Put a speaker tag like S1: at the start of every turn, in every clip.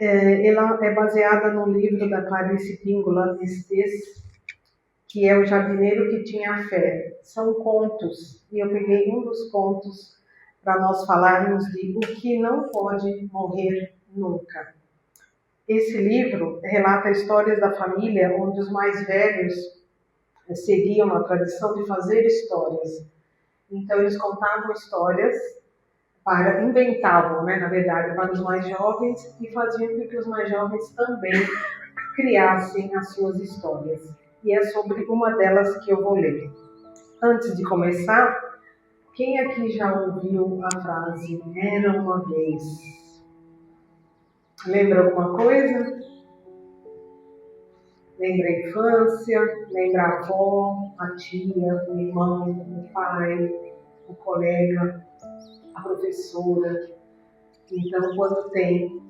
S1: Ela é baseada no livro da Clarice Píncola Estes, que é O Jardineiro que Tinha Fé. São contos, e eu peguei um dos contos para nós falarmos de o que não pode morrer nunca. Esse livro relata histórias da família onde os mais velhos seguiam a tradição de fazer histórias. Então eles contavam histórias inventavam, na verdade, para os mais jovens e faziam com que os mais jovens também criassem as suas histórias. E é sobre uma delas que eu vou ler. Antes de começar, quem aqui já ouviu a frase "era uma vez"? Lembra alguma coisa? Lembra a infância, lembra a avó, a tia, o irmão, o pai, o colega, a professora. Então, quando tem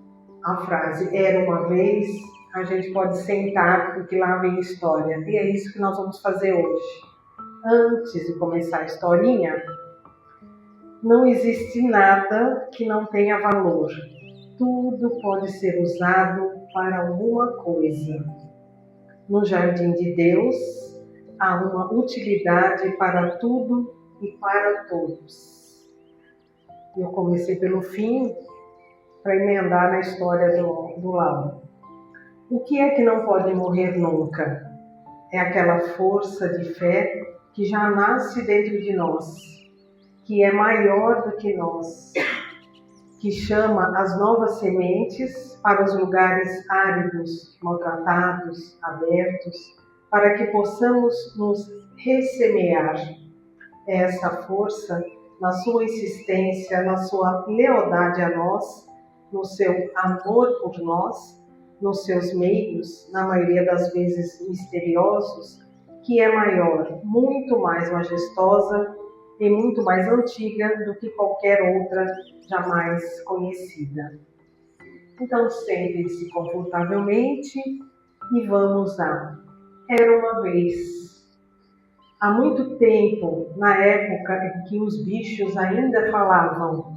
S1: a frase "era uma vez", a gente pode sentar, porque lá vem história. E é isso que nós vamos fazer hoje. Antes de começar a historinha, não existe nada que não tenha valor. Tudo pode ser usado para alguma coisa. No jardim de Deus, há uma utilidade para tudo e para todos. Eu comecei pelo fim, para emendar na história do Lauro. O que é que não pode morrer nunca? É aquela força de fé que já nasce dentro de nós, que é maior do que nós, que chama as novas sementes para os lugares áridos, maltratados, abertos, para que possamos nos ressemear. É essa força, na sua insistência, na sua lealdade a nós, no seu amor por nós, nos seus meios, na maioria das vezes misteriosos, que é maior, muito mais majestosa e muito mais antiga do que qualquer outra jamais conhecida. Então, sentem-se confortavelmente e vamos a Era uma vez. Há muito tempo, na época em que os bichos ainda falavam,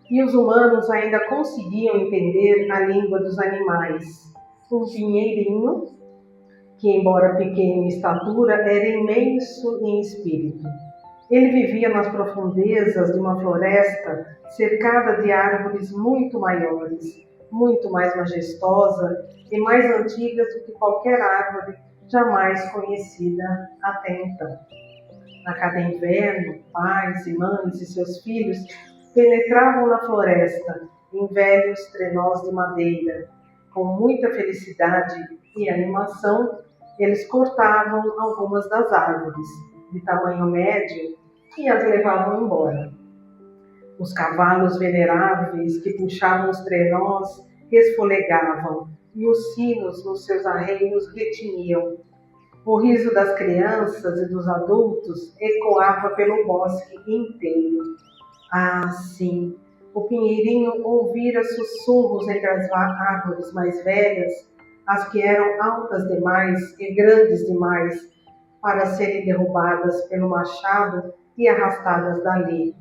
S1: e os humanos ainda conseguiam entender a língua dos animais. Um pinheirinho, que embora pequeno em estatura, era imenso em espírito. Ele vivia nas profundezas de uma floresta cercada de árvores muito maiores, muito mais majestosa e mais antigas do que qualquer árvore jamais conhecida até então. A cada inverno, pais e mães e seus filhos penetravam na floresta em velhos trenós de madeira. Com muita felicidade e animação, eles cortavam algumas das árvores, de tamanho médio, e as levavam embora. Os cavalos veneráveis que puxavam os trenós resfolegavam, e os sinos nos seus arreios retiniam. O riso das crianças e dos adultos ecoava pelo bosque inteiro. Ah, sim, o pinheirinho ouvira sussurros entre as árvores mais velhas, as que eram altas demais e grandes demais para serem derrubadas pelo machado e arrastadas dali.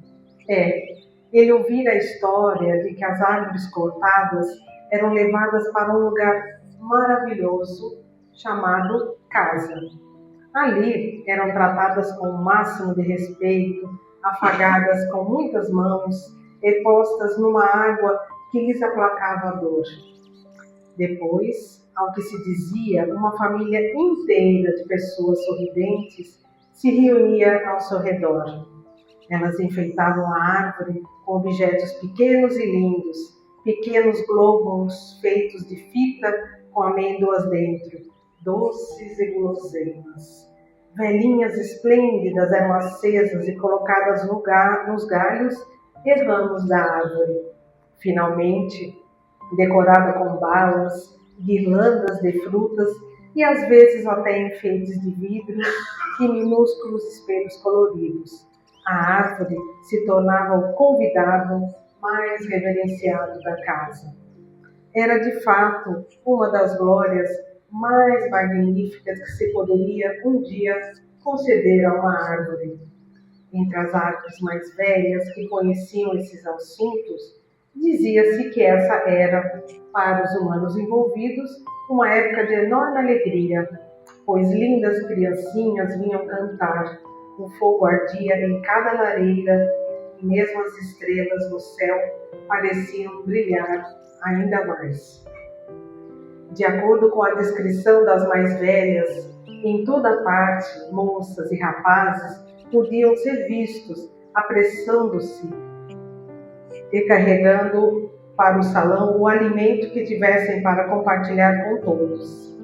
S1: Ele ouvira a história de que as árvores cortadas eram levadas para um lugar maravilhoso chamado casa. Ali eram tratadas com o máximo de respeito, afagadas com muitas mãos e postas numa água que lhes aplacava a dor. Depois, ao que se dizia, uma família inteira de pessoas sorridentes se reunia ao seu redor. Elas enfeitavam a árvore com objetos pequenos e lindos, pequenos globos feitos de fita com amêndoas dentro, doces e guloseimas. Velhinhas esplêndidas eram acesas e colocadas nos galhos e ramos da árvore. Finalmente, decorada com balas, guirlandas de frutas e às vezes até enfeites de vidro e minúsculos espelhos coloridos. A árvore se tornava o convidado mais reverenciado da casa. Era de fato uma das glórias mais magníficas que se poderia um dia conceder a uma árvore. Entre as árvores mais velhas que conheciam esses assuntos, Dizia-se que essa era, para os humanos envolvidos, uma época de enorme alegria, pois lindas criancinhas vinham cantar, o fogo ardia em cada lareira e mesmo as estrelas no céu pareciam brilhar ainda mais. De acordo com a descrição das mais velhas, em toda parte, moças e rapazes podiam ser vistos apressando-se e carregando para o salão o alimento que tivessem para compartilhar com todos.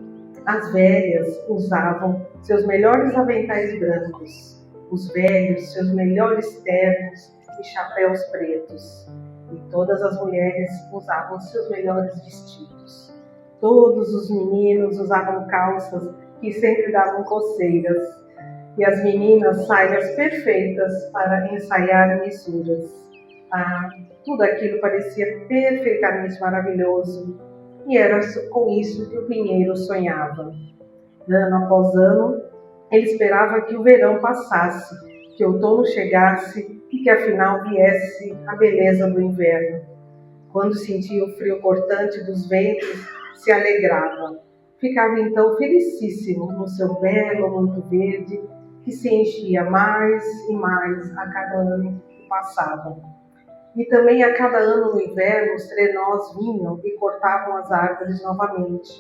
S1: As velhas usavam seus melhores aventais brancos, os velhos seus melhores ternos e chapéus pretos, e todas as mulheres usavam seus melhores vestidos. Todos os meninos usavam calças que sempre davam coceiras, e as meninas saias perfeitas para ensaiar missuras. Tudo aquilo parecia perfeitamente maravilhoso, e era com isso que o Pinheiro sonhava. Ano após ano, ele esperava que o verão passasse, que o outono chegasse e que afinal viesse a beleza do inverno. Quando sentia o frio cortante dos ventos, se alegrava. Ficava então felicíssimo no seu belo manto verde, que se enchia mais e mais a cada ano que passava. E também a cada ano no inverno os trenós vinham e cortavam as árvores novamente,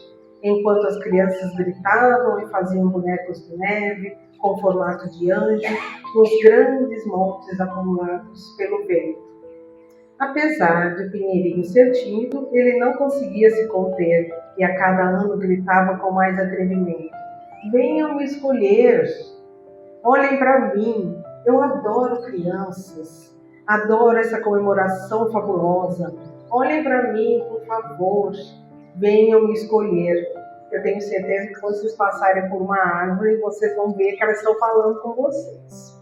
S1: enquanto as crianças gritavam e faziam bonecos de neve com formato de anjo nos grandes montes acumulados pelo vento. Apesar de Pinheirinho ser tímido, ele não conseguia se conter e a cada ano gritava com mais atrevimento: "Venham me escolher! Olhem para mim! Eu adoro crianças! Adoro essa comemoração fabulosa! Olhem para mim, por favor! Venham me escolher!" Eu tenho certeza que quando vocês passarem por uma árvore, vocês vão ver que elas estão falando com vocês.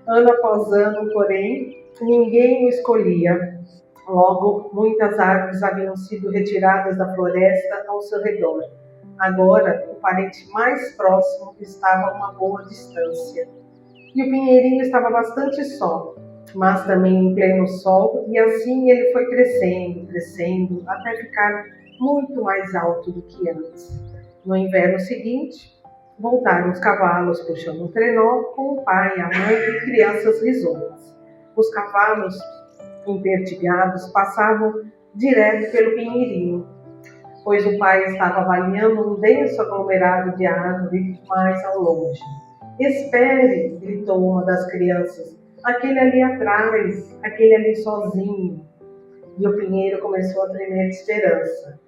S1: Ano após ano, porém, ninguém o escolhia. Logo, muitas árvores haviam sido retiradas da floresta ao seu redor. Agora, o parente mais próximo estava a uma boa distância. E o Pinheirinho estava bastante só, mas também em pleno sol, e assim ele foi crescendo, até ficar muito mais alto do que antes. No inverno seguinte, voltaram os cavalos puxando um trenó com o pai, a mãe e crianças risonhas. Os cavalos, impertigados, passavam direto pelo Pinheirinho, pois o pai estava avaliando um denso aglomerado de árvores mais ao longe. "Espere!" gritou uma das crianças. "Aquele ali atrás, aquele ali sozinho." E o Pinheiro começou a tremer de esperança.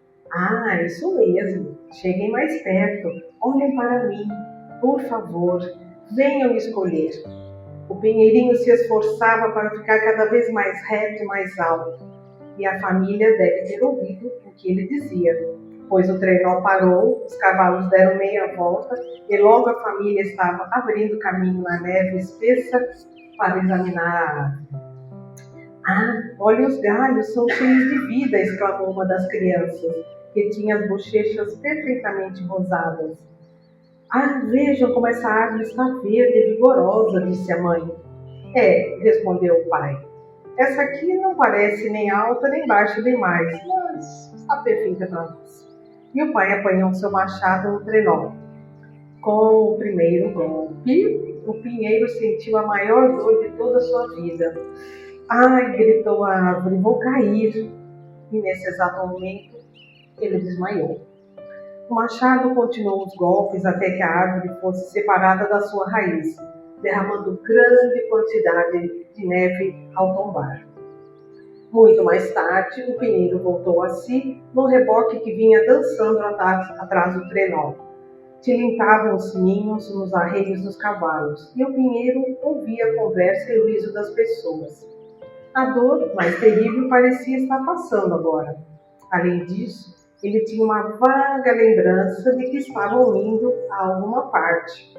S1: Isso mesmo. Cheguem mais perto. Olhem para mim. Por favor, venham me escolher." O Pinheirinho se esforçava para ficar cada vez mais reto e mais alto. E a família deve ter ouvido o que ele dizia, pois o trenó parou, os cavalos deram meia volta e logo a família estava abrindo caminho na neve espessa para examinar a árvore. Olha, os galhos são cheios de vida!" exclamou uma das crianças, que tinha as bochechas perfeitamente rosadas. "Vejam como essa árvore está verde e vigorosa", disse a mãe. Respondeu o pai. "Essa aqui não parece nem alta nem baixa demais, mas está perfeita para nós." E o pai apanhou seu machado no trenó. Com o primeiro golpe, o Pinheiro sentiu a maior dor de toda a sua vida. Gritou a árvore, "vou cair." E nesse exato momento, ele desmaiou. O machado continuou os golpes até que a árvore fosse separada da sua raiz, derramando grande quantidade de neve ao tombar. Muito mais tarde, o Pinheiro voltou a si no reboque que vinha dançando atrás do trenó. Tilintavam os sininhos nos arreios dos cavalos, e o Pinheiro ouvia a conversa e o riso das pessoas. A dor mais terrível parecia estar passando agora. Além disso, ele tinha uma vaga lembrança de que estavam indo a alguma parte,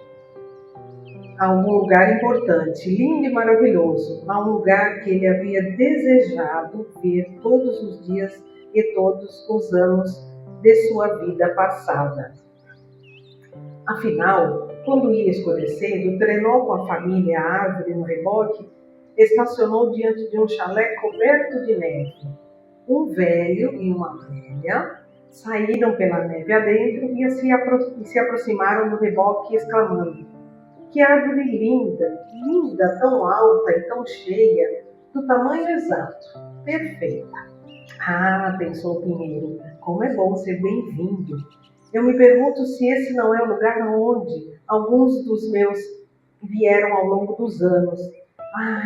S1: a algum lugar importante, lindo e maravilhoso, a um lugar que ele havia desejado ver todos os dias e todos os anos de sua vida passada. Afinal, quando ia escurecendo, o trenó com a família e a árvore no reboque estacionou diante de um chalé coberto de neve. Um velho e uma velha saíram pela neve adentro e se aproximaram do reboque, exclamando: "Que árvore linda, linda, tão alta e tão cheia, do tamanho exato, perfeita." "Ah", pensou o pinheiro, "como é bom ser bem-vindo. Eu me pergunto se esse não é o lugar onde alguns dos meus vieram ao longo dos anos.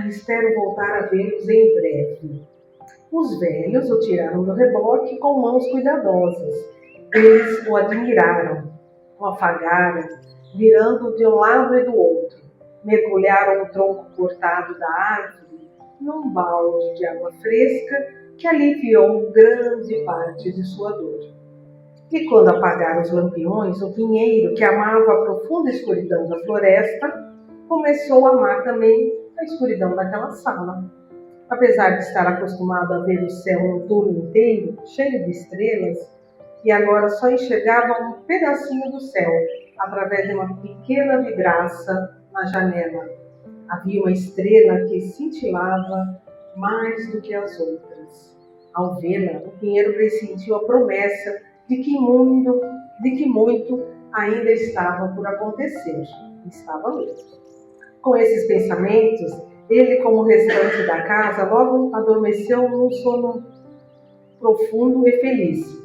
S1: Espero voltar a vê-los em breve." Os velhos o tiraram do reboque com mãos cuidadosas. Eles o admiraram, o afagaram, virando de um lado e do outro. Mergulharam o tronco cortado da árvore num balde de água fresca que aliviou grande parte de sua dor. E quando apagaram os lampiões, o pinheiro, que amava a profunda escuridão da floresta, começou a amar também a escuridão daquela sala. Apesar de estar acostumado a ver o céu noturno inteiro, cheio de estrelas, e agora só enxergava um pedacinho do céu, através de uma pequena vidraça na janela. Havia uma estrela que cintilava mais do que as outras. Ao vê-la, o pinheiro pressentiu a promessa de que muito ainda estava por acontecer. Estava mesmo. Com esses pensamentos, ele, como o restante da casa, logo adormeceu num sono profundo e feliz.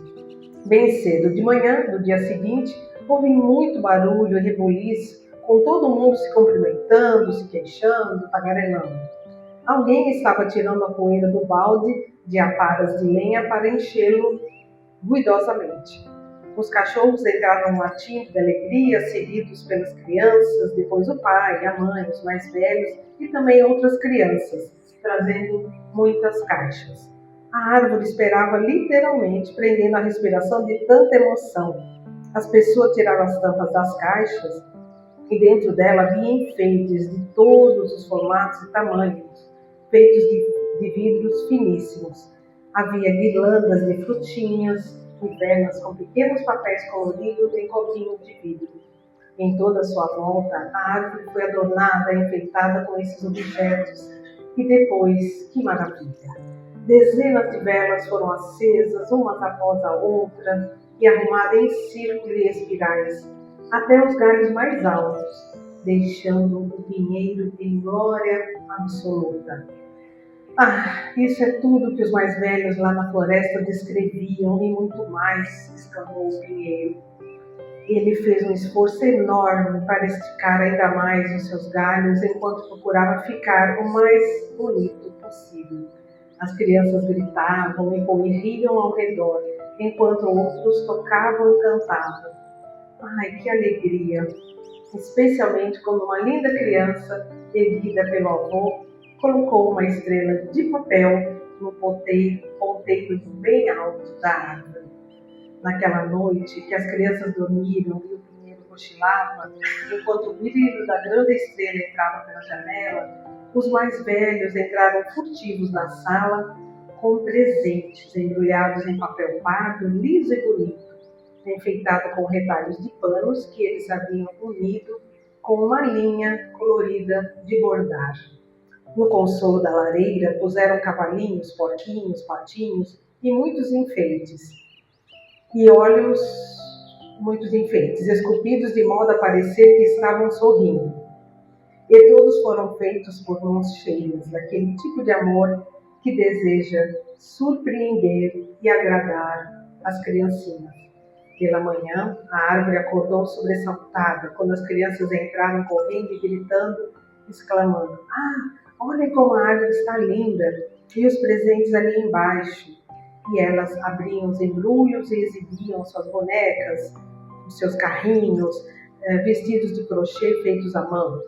S1: Bem cedo de manhã, do dia seguinte, houve muito barulho e rebuliço, com todo mundo se cumprimentando, se queixando, tagarelando. Alguém estava tirando a poeira do balde de aparas de lenha para enchê-lo ruidosamente. Os cachorros entraram latindo de alegria, seguidos pelas crianças, depois o pai, a mãe, os mais velhos e também outras crianças, trazendo muitas caixas. A árvore esperava literalmente, prendendo a respiração de tanta emoção. As pessoas tiraram as tampas das caixas e dentro dela havia enfeites de todos os formatos e tamanhos, feitos de vidros finíssimos. Havia guirlandas de frutinhas e velas com pequenos papéis coloridos em copinhos de vidro. Em toda a sua volta, a árvore foi adornada e enfeitada com esses objetos. E depois, que maravilha! Dezenas de velas foram acesas, umas após a outra, e arrumadas em círculo e espirais, até os galhos mais altos, deixando o pinheiro em glória absoluta. Isso é tudo que os mais velhos lá na floresta descreviam e muito mais, exclamou o pinheiro. Ele fez um esforço enorme para esticar ainda mais os seus galhos enquanto procurava ficar o mais bonito possível. As crianças gritavam e corriam ao redor, enquanto outros tocavam e cantavam. Que alegria! Especialmente quando uma linda criança, erguida pelo avô, colocou uma estrela de papel no ponteiro bem alto da árvore. Naquela noite que as crianças dormiram e o pinheiro cochilava, enquanto o brilho da grande estrela entrava pela janela, os mais velhos entraram furtivos na sala com presentes embrulhados em papel pardo, liso e bonito, enfeitado com retalhos de panos que eles haviam unido com uma linha colorida de bordar. No consolo da lareira puseram cavalinhos, porquinhos, patinhos e muitos enfeites, esculpidos de modo a parecer que estavam sorrindo. E todos foram feitos por mãos cheias daquele tipo de amor que deseja surpreender e agradar as criancinhas. Pela manhã, a árvore acordou sobressaltada quando as crianças entraram correndo e gritando, exclamando: olhem como a árvore está linda! E os presentes ali embaixo. E elas abriam os embrulhos e exibiam suas bonecas, os seus carrinhos, vestidos de crochê feitos à mão.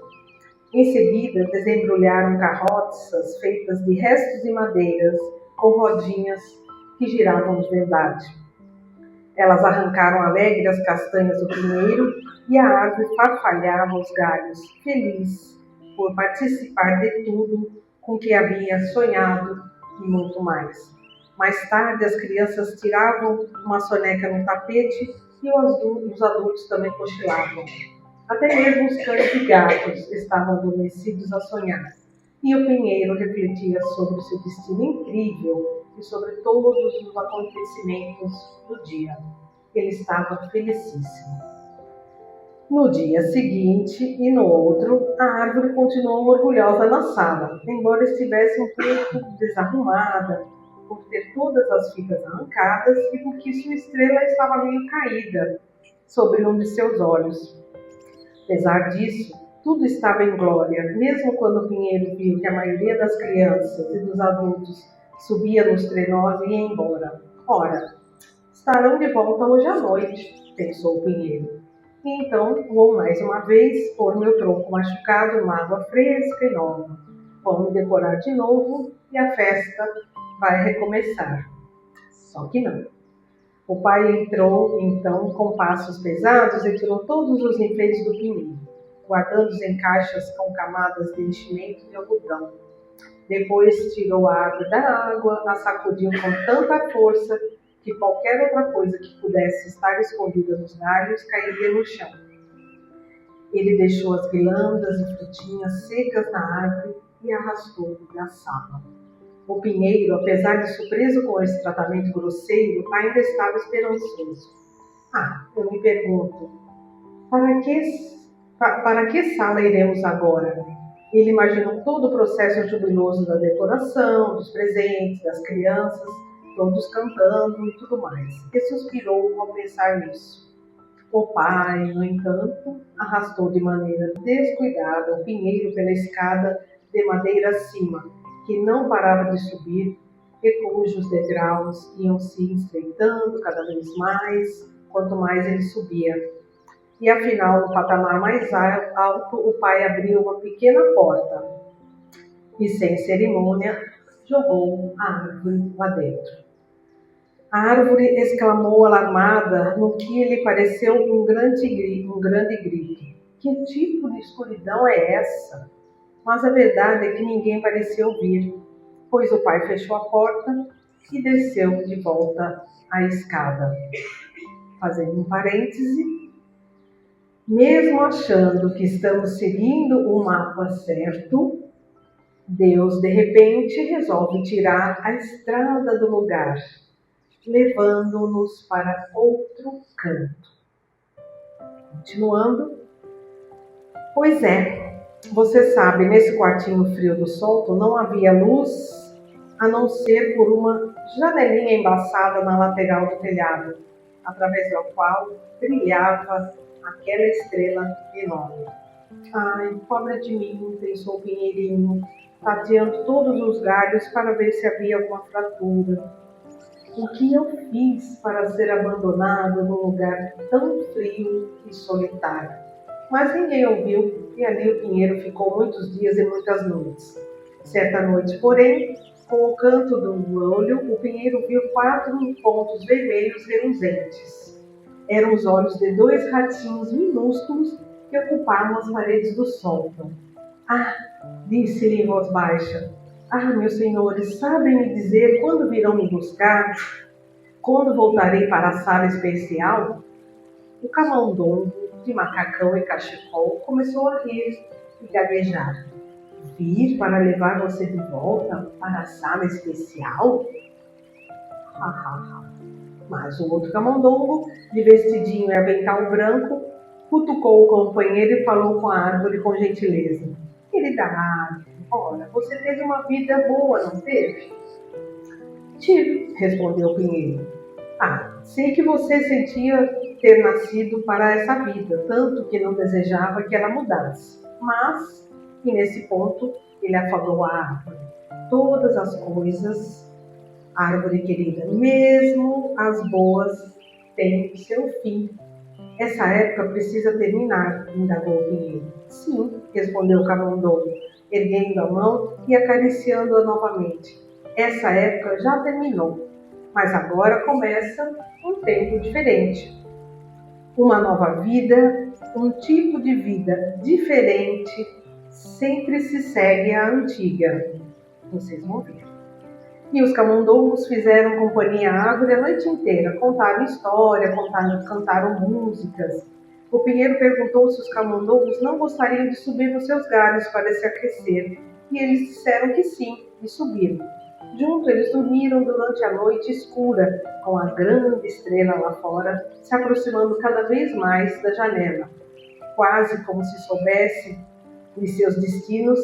S1: Em seguida, desembrulharam carroças feitas de restos de madeiras, com rodinhas que giravam de verdade. Elas arrancaram alegre as castanhas do pinheiro e a árvore farfalhava os galhos, feliz por participar de tudo com que havia sonhado e muito mais. Mais tarde, as crianças tiravam uma soneca no tapete e os adultos também cochilavam. Até mesmo os cães e gatos estavam adormecidos a sonhar. E o pinheiro refletia sobre o seu destino incrível e sobre todos os acontecimentos do dia. Ele estava felicíssimo. No dia seguinte e no outro, a árvore continuou orgulhosa na sala, embora estivesse um pouco desarrumada, por ter todas as fitas arrancadas e porque sua estrela estava meio caída sobre um de seus olhos. Apesar disso, tudo estava em glória, mesmo quando o pinheiro viu que a maioria das crianças e dos adultos subia nos trenós e ia embora. Ora, estarão de volta hoje à noite, pensou o pinheiro. E então vou mais uma vez pôr meu tronco machucado numa água fresca e nova. Vou me decorar de novo e a festa vai recomeçar. Só que não. O pai entrou então com passos pesados e tirou todos os enfeites do pinheiro, guardando-os em caixas com camadas de enchimento de algodão. Depois tirou a árvore da água, a sacudiu com tanta força que qualquer outra coisa que pudesse estar escondida nos galhos cairia no chão. Ele deixou as guirlandas e frutinhas secas na árvore e arrastou da sala. O pinheiro, apesar de surpreso com esse tratamento grosseiro, ainda estava esperançoso. Eu me pergunto, para que sala iremos agora? Ele imaginou todo o processo jubiloso da decoração, dos presentes, das crianças, todos cantando e tudo mais, e suspirou ao pensar nisso. O pai, no entanto, arrastou de maneira descuidada o pinheiro pela escada de madeira acima, que não parava de subir e cujos degraus iam se estreitando cada vez mais, quanto mais ele subia. E afinal, no patamar mais alto, o pai abriu uma pequena porta e, sem cerimônia, jogou a árvore lá dentro. A árvore exclamou alarmada no que lhe pareceu um grande grito. Que tipo de escuridão é essa? Mas a verdade é que ninguém parecia ouvir, pois o pai fechou a porta e desceu de volta à escada. Fazendo um parêntese, mesmo achando que estamos seguindo o mapa certo, Deus de repente resolve tirar a estrada do lugar, levando-nos para outro canto. Continuando. Pois é, você sabe, nesse quartinho frio do solto não havia luz a não ser por uma janelinha embaçada na lateral do telhado, através da qual brilhava aquela estrela enorme. Ai, pobre de mim, pensou o pinheirinho, tateando todos os galhos para ver se havia alguma fratura. O que eu fiz para ser abandonado num lugar tão frio e solitário? Mas ninguém ouviu e ali o pinheiro ficou muitos dias e muitas noites. Certa noite, porém, com o canto do olho, o pinheiro viu 4 pontos vermelhos reluzentes. Eram os olhos de 2 ratinhos minúsculos que ocupavam as paredes do sótão. Disse-lhe em voz baixa. Meus senhores, sabem me dizer quando virão me buscar? Quando voltarei para a sala especial? O camundongo, de macacão e cachecol, começou a rir e gaguejar. Vir para levar você de volta para a sala especial? Mas o outro camundongo, de vestidinho e avental branco, cutucou o companheiro e falou com a árvore com gentileza. Querida árvore, ora, você teve uma vida boa, não teve? Tive, respondeu o pinheiro. Sei que você sentia ter nascido para essa vida, tanto que não desejava que ela mudasse. Mas, e nesse ponto, ele afagou a árvore. Todas as coisas, árvore querida, mesmo as boas, têm seu fim. Essa época precisa terminar, indagou o pinheiro. Sim, respondeu o camundongo, erguendo a mão e acariciando-a novamente. Essa época já terminou, mas agora começa um tempo diferente. Uma nova vida, um tipo de vida diferente, sempre se segue à antiga. Vocês vão ver. E os camundongos fizeram companhia à árvore a noite inteira, contaram história, cantaram músicas. O pinheiro perguntou se os camundongos não gostariam de subir nos seus galhos para se aquecer, e eles disseram que sim e subiram. Juntos eles dormiram durante a noite escura, com a grande estrela lá fora, se aproximando cada vez mais da janela, quase como se soubesse de seus destinos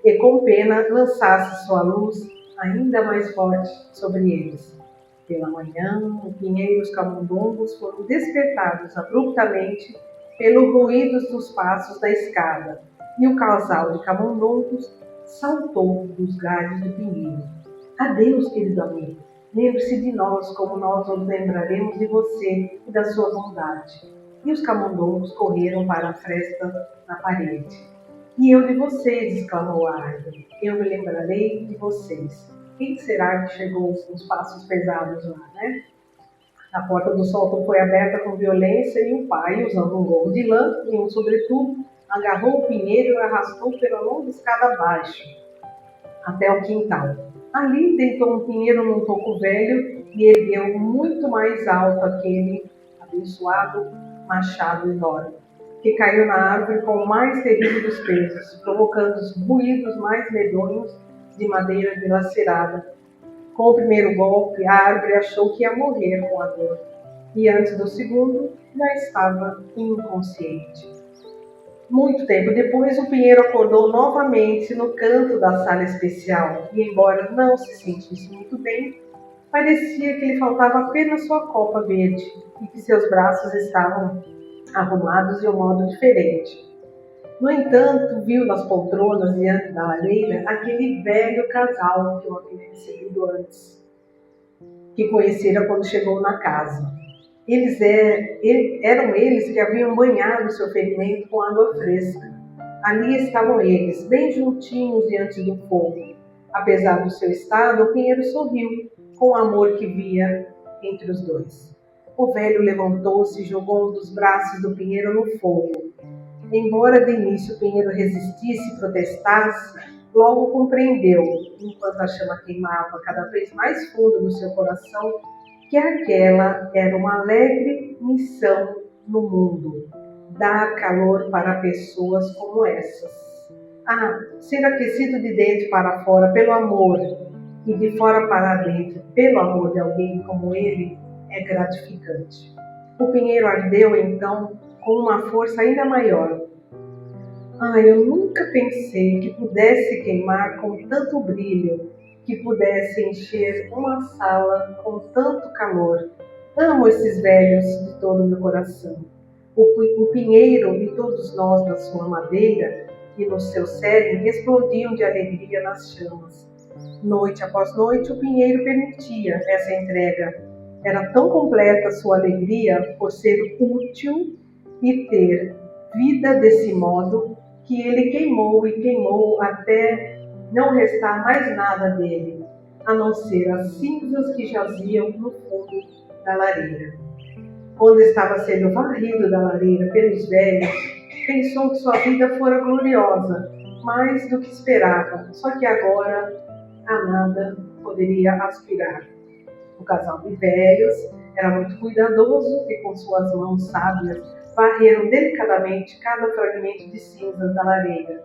S1: e com pena lançasse sua luz ainda mais forte sobre eles. Pela manhã, o pinheiro e os camundongos foram despertados abruptamente pelo ruído dos passos da escada, e o casal de camundongos saltou dos galhos do pinheiro. Adeus, querido amigo. Lembre-se de nós, como nós nos lembraremos de você e da sua bondade. E os camundongos correram para a fresta na parede. E eu de vocês, exclamou a árvore. Eu me lembrarei de vocês. Quem será que chegou com os passos pesados lá, né? A porta do sótão foi aberta com violência e o pai, usando um gorro de lã e um sobretudo, agarrou o pinheiro e o arrastou pela longa escada abaixo, até o quintal. Ali deitou um pinheiro num toco velho e ergueu muito mais alto aquele abençoado machado enorme, que caiu na árvore com o mais terrível dos pesos, provocando os ruídos mais medonhos de madeira dilacerada. Com o primeiro golpe, a árvore achou que ia morrer com a dor, e antes do segundo, já estava inconsciente. Muito tempo depois, o pinheiro acordou novamente no canto da sala especial, e embora não se sentisse muito bem, parecia que lhe faltava apenas sua copa verde, e que seus braços estavam arrumados de um modo diferente. No entanto, viu nas poltronas diante da lareira aquele velho casal que eu havia recebido antes, que conhecera quando chegou na casa. Eram eles que haviam banhado seu ferimento com água fresca. Ali estavam eles, bem juntinhos diante do fogo. Apesar do seu estado, o pinheiro sorriu com o amor que via entre os dois. O velho levantou-se e jogou um dos braços do pinheiro no fogo. Embora de início o pinheiro resistisse e protestasse, logo compreendeu, enquanto a chama queimava cada vez mais fundo no seu coração, que aquela era uma alegre missão no mundo, dar calor para pessoas como essas. Ser aquecido de dentro para fora pelo amor e de fora para dentro pelo amor de alguém como ele é gratificante. O pinheiro ardeu então com uma força ainda maior. Eu nunca pensei que pudesse queimar com tanto brilho, que pudesse encher uma sala com tanto calor. Amo esses velhos de todo o meu coração. O pinheiro e todos nós na sua madeira e no seu cerne explodiam de alegria nas chamas. Noite após noite, o pinheiro permitia essa entrega. Era tão completa sua alegria por ser útil e ter vida desse modo, que ele queimou e queimou até não restar mais nada dele, a não ser as cinzas que jaziam no fundo da lareira. Quando estava sendo varrido da lareira pelos velhos, pensou que sua vida fora gloriosa, mais do que esperava, só que agora a nada poderia aspirar. O casal de velhos era muito cuidadoso e com suas mãos sábias varreram delicadamente cada fragmento de cinzas da lareira.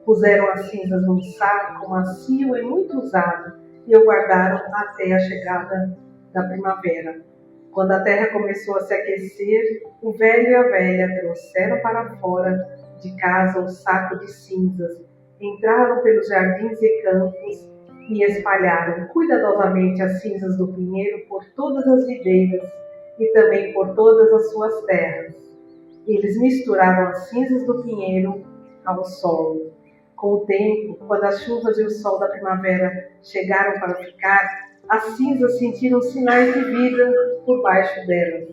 S1: Puseram as cinzas num saco macio e muito usado e o guardaram até a chegada da primavera. Quando a terra começou a se aquecer, o velho e a velha trouxeram para fora de casa o saco de cinzas, entraram pelos jardins e campos e espalharam cuidadosamente as cinzas do pinheiro por todas as videiras e também por todas as suas terras. Eles misturaram as cinzas do pinheiro ao solo. Com o tempo, quando as chuvas e o sol da primavera chegaram para ficar, as cinzas sentiram sinais de vida por baixo delas.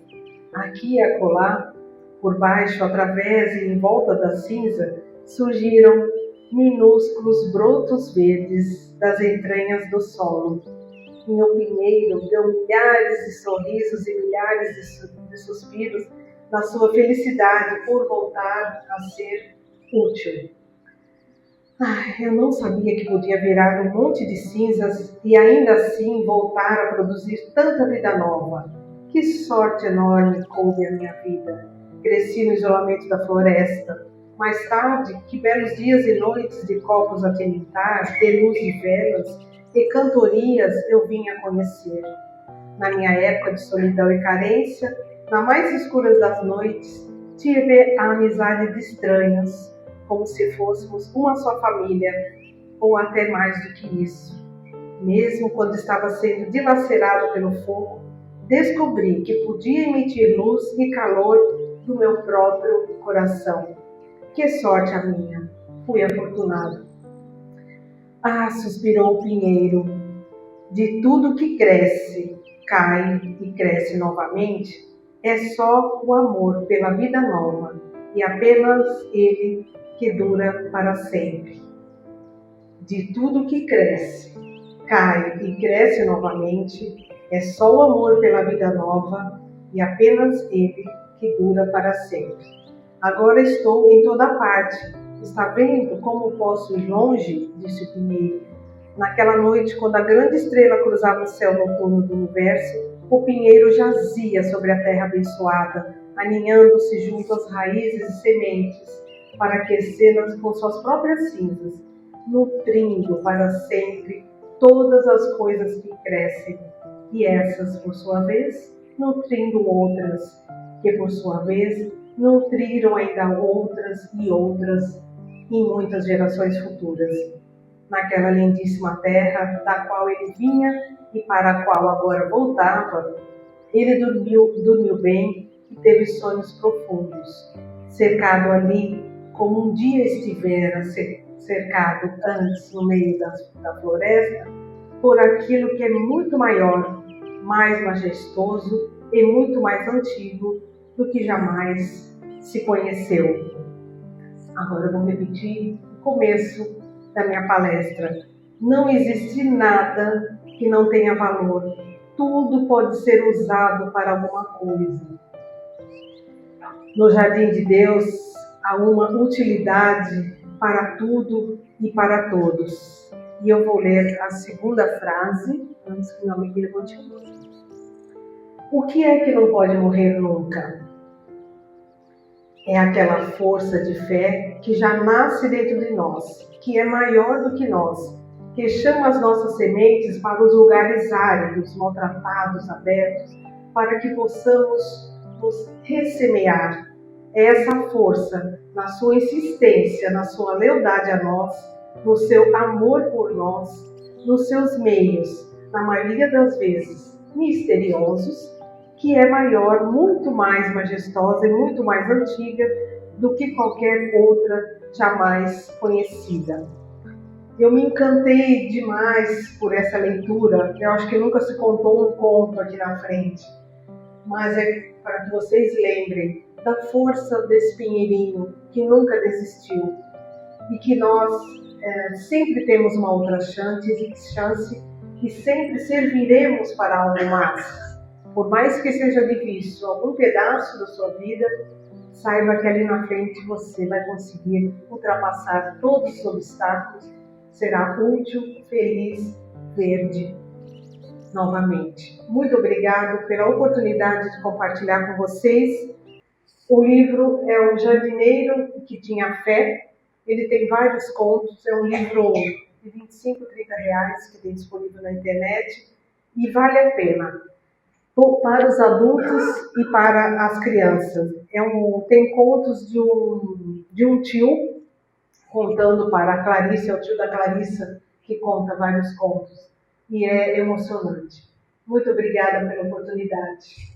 S1: Aqui e acolá, por baixo, através e em volta da cinza, surgiram minúsculos brotos verdes das entranhas do solo. E o pinheiro deu milhares de sorrisos e milhares de suspiros na sua felicidade por voltar a ser útil. Eu não sabia que podia virar um monte de cinzas e ainda assim voltar a produzir tanta vida nova. Que sorte enorme coube a minha vida. Cresci no isolamento da floresta, Mais tarde, que belos dias e noites de copos a tilintar, de luz de velas e cantorias eu vinha conhecer. Na minha época de solidão e carência, na mais escuras das noites, tive a amizade de estranhos, como se fôssemos uma só família, ou até mais do que isso. Mesmo quando estava sendo dilacerado pelo fogo, descobri que podia emitir luz e calor do meu próprio coração. Que sorte a minha! Fui afortunado. Ah, suspirou o pinheiro, de tudo que cresce, cai e cresce novamente, é só o amor pela vida nova, e apenas ele que dura para sempre. De tudo que cresce, cai e cresce novamente, é só o amor pela vida nova, e apenas ele que dura para sempre. Agora estou em toda parte. Está vendo como posso ir longe? Disse o pinheiro. Naquela noite, quando a grande estrela cruzava o céu noturno do universo, o pinheiro jazia sobre a terra abençoada, aninhando-se junto às raízes e sementes, para aquecê-las com suas próprias cinzas, nutrindo para sempre todas as coisas que crescem, e essas, por sua vez, nutrindo outras, que por sua vez nutriram ainda outras e outras em muitas gerações futuras. Naquela lindíssima terra da qual ele vinha e para a qual agora voltava, ele dormiu bem e teve sonhos profundos, cercado ali como um dia estivera cercado antes no meio da floresta, por aquilo que é muito maior, mais majestoso e muito mais antigo do que jamais se conheceu. Agora eu vou repetir o começo da minha palestra. Não existe nada que não tenha valor. Tudo pode ser usado para alguma coisa. No jardim de Deus há uma utilidade para tudo e para todos. E eu vou ler a segunda frase, antes que meu amigo levante a mão. O que é que não pode morrer nunca? É aquela força de fé que já nasce dentro de nós, que é maior do que nós, que chama as nossas sementes para os lugares áridos, maltratados, abertos, para que possamos nos ressemear. É essa força, na sua insistência, na sua lealdade a nós, no seu amor por nós, nos seus meios, na maioria das vezes misteriosos, que é maior, muito mais majestosa e muito mais antiga do que qualquer outra jamais conhecida. Eu me encantei demais por essa leitura. Eu acho que nunca se contou um conto aqui na frente, mas é para que vocês lembrem da força desse pinheirinho que nunca desistiu e que nós sempre temos uma outra chance e sempre serviremos para algo mais. Por mais que seja difícil algum pedaço da sua vida, saiba que ali na frente você vai conseguir ultrapassar todos os obstáculos, será útil, feliz, verde novamente. Muito obrigado pela oportunidade de compartilhar com vocês. O livro é O Jardineiro que Tinha Fé. Ele tem vários contos, é um livro de R$25, R$30 que tem disponível na internet e vale a pena. Para os adultos e para as crianças. Tem contos de um tio contando para a Clarice, é o tio da Clarissa que conta vários contos. E é emocionante. Muito obrigada pela oportunidade.